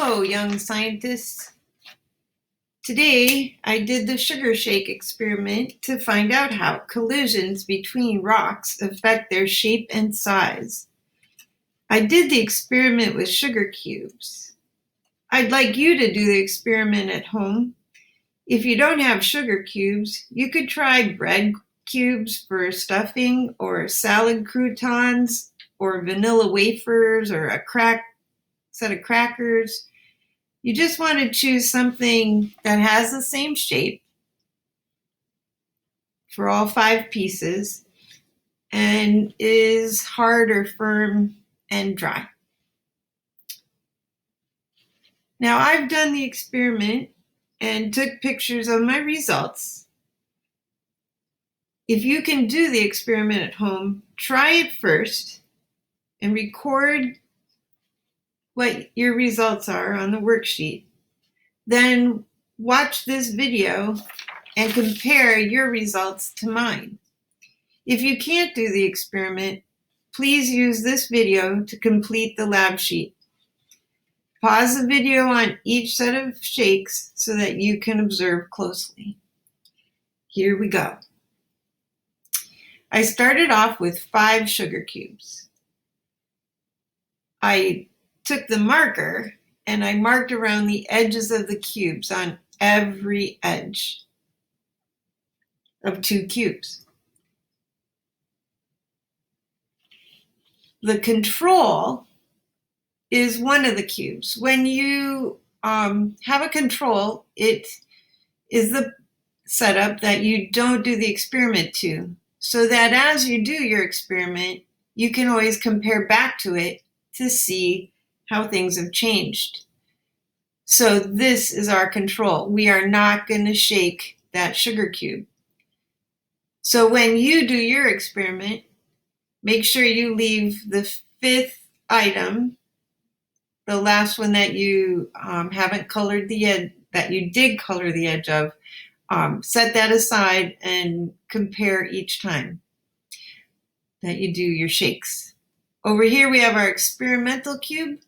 Hello, young scientists. Today, I did the sugar shake experiment to find out how collisions between rocks affect their shape and size. I did the experiment with sugar cubes. I'd like you to do the experiment at home. If you don't have sugar cubes, you could try bread cubes for stuffing, or salad croutons, or vanilla wafers, or a set of crackers. You just want to choose something that has the same shape for all 5 pieces and is hard or firm and dry. Now, I've done the experiment and took pictures of my results. If you can do the experiment at home, try it first and record what your results are on the worksheet. Then watch this video and compare your results to mine. If you can't do the experiment, please use this video to complete the lab sheet. Pause the video on each set of shakes so that you can observe closely. Here we go. I started off with 5 sugar cubes. I took the marker and I marked around the edges of the cubes on every edge of 2 cubes. The control is one of the cubes. When you have a control, it is the setup that you don't do the experiment to, so that as you do your experiment, you can always compare back to it to see how things have changed. So this is our control. We are not going to shake that sugar cube. So when you do your experiment, make sure you leave the 5th item, the last one that you haven't colored the edge, that you did color the edge of, set that aside and compare each time that you do your shakes. Over here we have our experimental cube.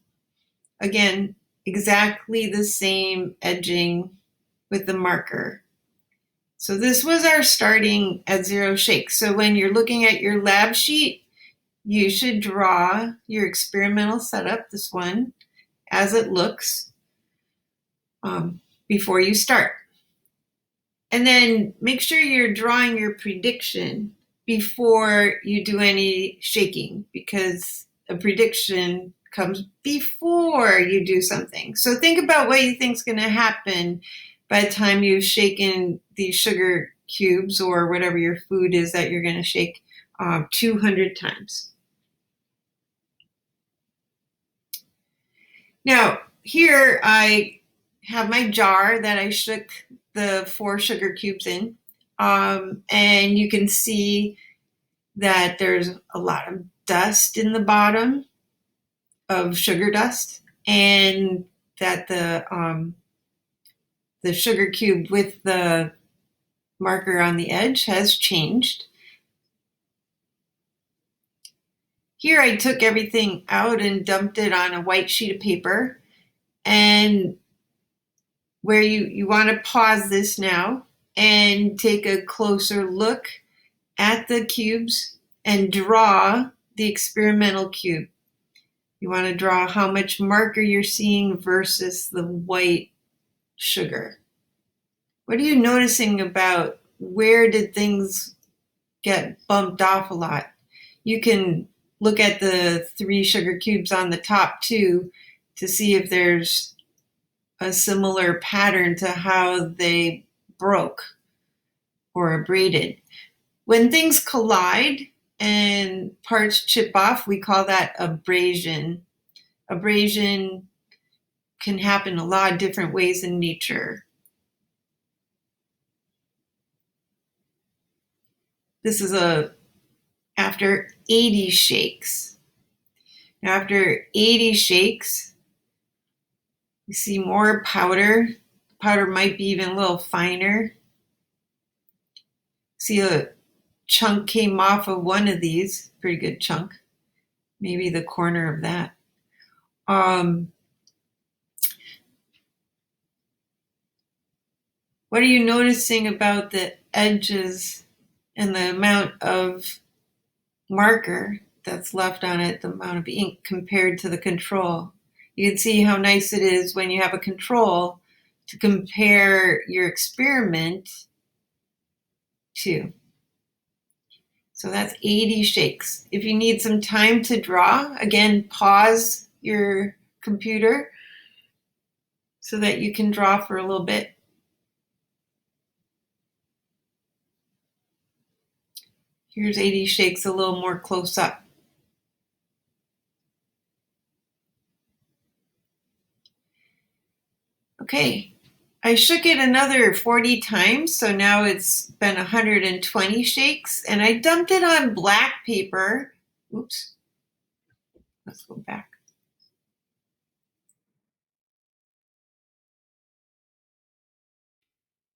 Again, exactly the same edging with the marker. So this was our starting at 0 shakes. So when you're looking at your lab sheet, you should draw your experimental setup, this one, as it looks before you start. And then make sure you're drawing your prediction before you do any shaking, because a prediction comes before you do something. So think about what you think is going to happen by the time you've shaken these sugar cubes or whatever your food is that you're going to shake 200 times. Now, here I have my jar that I shook the 4 sugar cubes in, and you can see that there's a lot of dust in the bottom of sugar dust, and that the sugar cube with the marker on the edge has changed. Here I took everything out and dumped it on a white sheet of paper, and where you want to pause this now and take a closer look at the cubes and draw the experimental cube. You want to draw how much marker you're seeing versus the white sugar. What are you noticing about where did things get bumped off a lot? You can look at the 3 sugar cubes on the top too to see if there's a similar pattern to how they broke or abraded. When things collide and parts chip off, we call that abrasion. Abrasion can happen a lot of different ways in nature. This is after 80 shakes. Now, after 80 shakes, you see more powder. Powder might be even a little finer. See a chunk came off of one of these, pretty good chunk. Maybe the corner of that. What are you noticing about the edges and the amount of marker that's left on it, the amount of ink compared to the control? You can see how nice it is when you have a control to compare your experiment to. So that's 80 shakes. If you need some time to draw, again, pause your computer so that you can draw for a little bit. Here's 80 shakes a little more close up. Okay, I shook it another 40 times, so now it's been 120 shakes, and I dumped it on black paper. Oops, let's go back.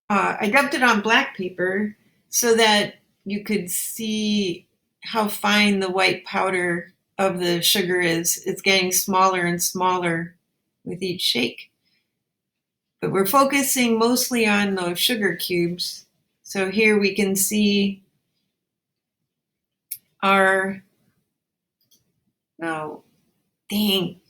I dumped it on black paper so that you could see how fine the white powder of the sugar is. It's getting smaller and smaller with each shake. But we're focusing mostly on those sugar cubes. So here we can see our, no, dang,